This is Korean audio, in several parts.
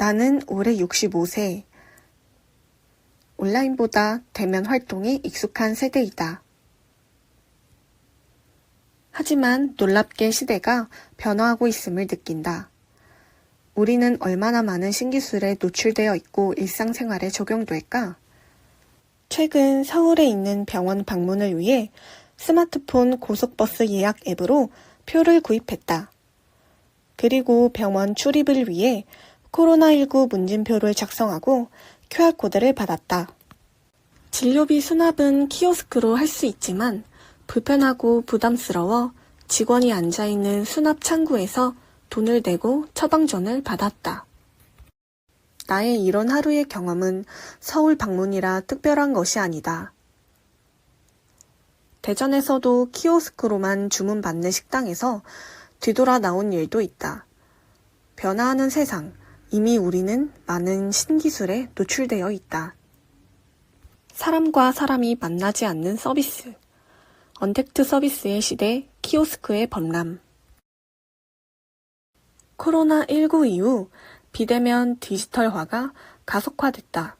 나는 올해 65세. 온라인보다 대면 활동에 익숙한 세대이다. 하지만 놀랍게 시대가 변화하고 있음을 느낀다. 우리는 얼마나 많은 신기술에 노출되어 있고 일상생활에 적용될까? 최근 서울에 있는 병원 방문을 위해 스마트폰 고속버스 예약 앱으로 표를 구입했다. 그리고 병원 출입을 위해 코로나19 문진표를 작성하고 QR코드를 받았다. 진료비 수납은 키오스크로 할 수 있지만 불편하고 부담스러워 직원이 앉아있는 수납 창구에서 돈을 내고 처방전을 받았다. 나의 이런 하루의 경험은 서울 방문이라 특별한 것이 아니다. 대전에서도 키오스크로만 주문받는 식당에서 뒤돌아 나온 일도 있다. 변화하는 세상, 이미 우리는 많은 신기술에 노출되어 있다. 사람과 사람이 만나지 않는 서비스, 언택트 서비스의 시대, 키오스크의 범람. 코로나19 이후 비대면 디지털화가 가속화됐다.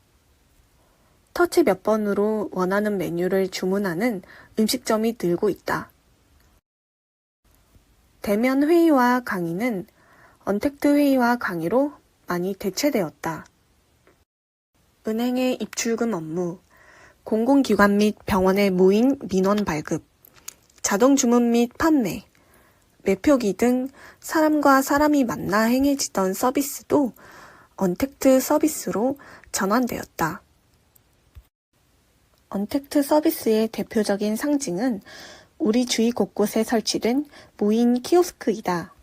터치 몇 번으로 원하는 메뉴를 주문하는 음식점이 늘고 있다. 대면 회의와 강의는 언택트 회의와 강의로 많이 대체되었다. 은행의 입출금 업무, 공공기관 및 병원의 무인 민원 발급, 자동 주문 및 판매, 매표기 등 사람과 사람이 만나 행해지던 서비스도 언택트 서비스로 전환되었다. 언택트 서비스의 대표적인 상징은 우리 주위 곳곳에 설치된 무인 키오스크이다.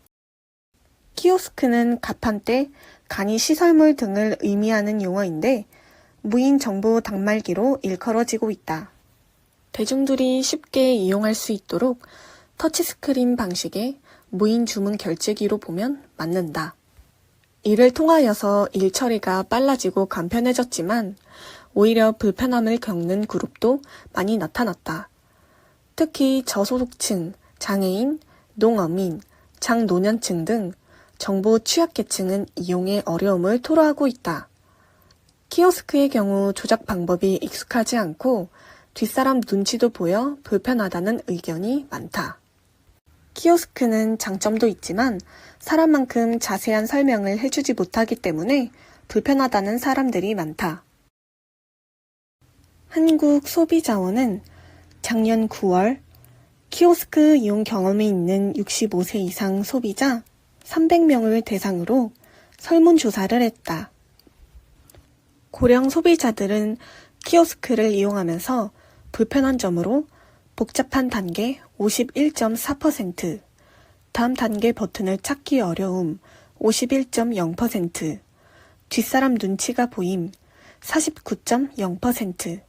키오스크는 가판대, 간이 시설물 등을 의미하는 용어인데 무인 정보 단말기로 일컬어지고 있다. 대중들이 쉽게 이용할 수 있도록 터치스크린 방식의 무인 주문 결제기로 보면 맞는다. 이를 통하여서 일 처리가 빨라지고 간편해졌지만 오히려 불편함을 겪는 그룹도 많이 나타났다. 특히 저소득층, 장애인, 농어민, 장노년층 등 정보 취약계층은 이용에 어려움을 토로하고 있다. 키오스크의 경우 조작 방법이 익숙하지 않고 뒷사람 눈치도 보여 불편하다는 의견이 많다. 키오스크는 장점도 있지만 사람만큼 자세한 설명을 해주지 못하기 때문에 불편하다는 사람들이 많다. 한국소비자원은 작년 9월 키오스크 이용 경험이 있는 65세 이상 소비자 300명을 대상으로 설문조사를 했다. 고령 소비자들은 키오스크를 이용하면서 불편한 점으로 복잡한 단계 51.4%, 다음 단계 버튼을 찾기 어려움 51.0%, 뒷사람 눈치가 보임 49.0%,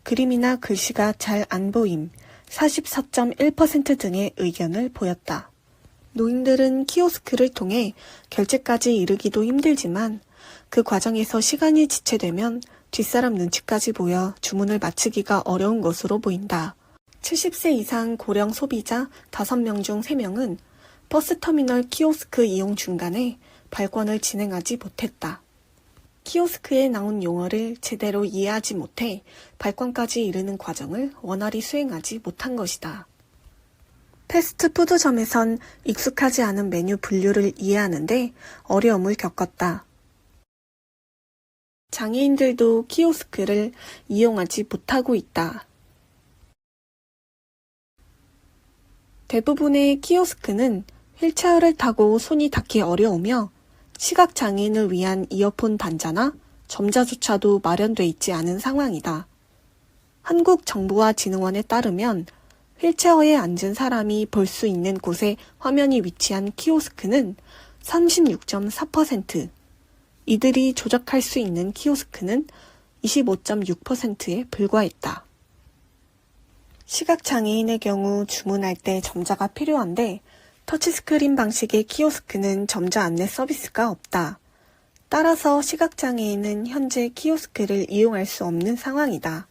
그림이나 글씨가 잘 안 보임 44.1% 등의 의견을 보였다. 노인들은 키오스크를 통해 결제까지 이르기도 힘들지만 그 과정에서 시간이 지체되면 뒷사람 눈치까지 보여 주문을 마치기가 어려운 것으로 보인다. 70세 이상 고령 소비자 5명 중 3명은 버스터미널 키오스크 이용 중간에 발권을 진행하지 못했다. 키오스크에 나온 용어를 제대로 이해하지 못해 발권까지 이르는 과정을 원활히 수행하지 못한 것이다. 패스트푸드점에선 익숙하지 않은 메뉴 분류를 이해하는데 어려움을 겪었다. 장애인들도 키오스크를 이용하지 못하고 있다. 대부분의 키오스크는 휠체어를 타고 손이 닿기 어려우며 시각장애인을 위한 이어폰 단자나 점자조차도 마련돼 있지 않은 상황이다. 한국정보화진흥원에 따르면 휠체어에 앉은 사람이 볼 수 있는 곳에 화면이 위치한 키오스크는 36.4%, 이들이 조작할 수 있는 키오스크는 25.6%에 불과했다. 시각장애인의 경우 주문할 때 점자가 필요한데 터치스크린 방식의 키오스크는 점자 안내 서비스가 없다. 따라서 시각장애인은 현재 키오스크를 이용할 수 없는 상황이다.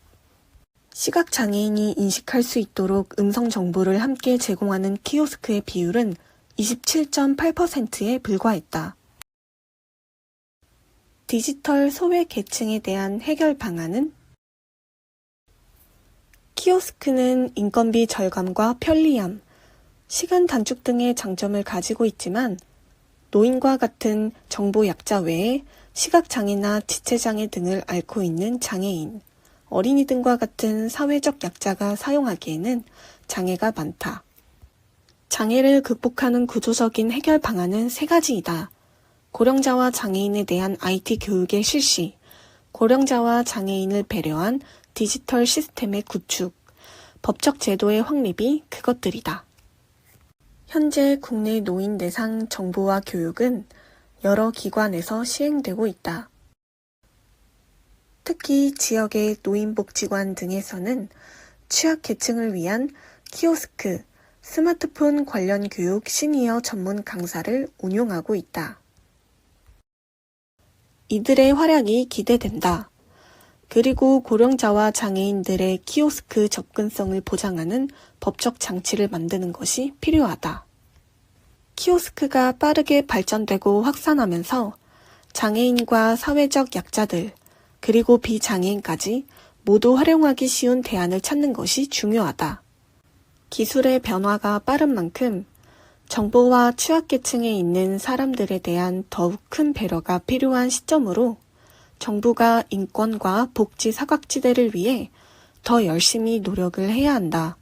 시각장애인이 인식할 수 있도록 음성 정보를 함께 제공하는 키오스크의 비율은 27.8%에 불과했다. 디지털 소외 계층에 대한 해결 방안은? 키오스크는 인건비 절감과 편리함, 시간 단축 등의 장점을 가지고 있지만 노인과 같은 정보 약자 외에 시각장애나 지체장애 등을 앓고 있는 장애인, 어린이 등과 같은 사회적 약자가 사용하기에는 장애가 많다. 장애를 극복하는 구조적인 해결 방안은 3가지이다. 고령자와 장애인에 대한 IT 교육의 실시, 고령자와 장애인을 배려한 디지털 시스템의 구축, 법적 제도의 확립이 그것들이다. 현재 국내 노인 대상 정보와 교육은 여러 기관에서 시행되고 있다. 특히 지역의 노인복지관 등에서는 취약계층을 위한 키오스크, 스마트폰 관련 교육 시니어 전문 강사를 운용하고 있다. 이들의 활약이 기대된다. 그리고 고령자와 장애인들의 키오스크 접근성을 보장하는 법적 장치를 만드는 것이 필요하다. 키오스크가 빠르게 발전되고 확산하면서 장애인과 사회적 약자들, 그리고 비장애인까지 모두 활용하기 쉬운 대안을 찾는 것이 중요하다. 기술의 변화가 빠른 만큼 정보와 취약계층에 있는 사람들에 대한 더욱 큰 배려가 필요한 시점으로 정부가 인권과 복지 사각지대를 위해 더 열심히 노력을 해야 한다.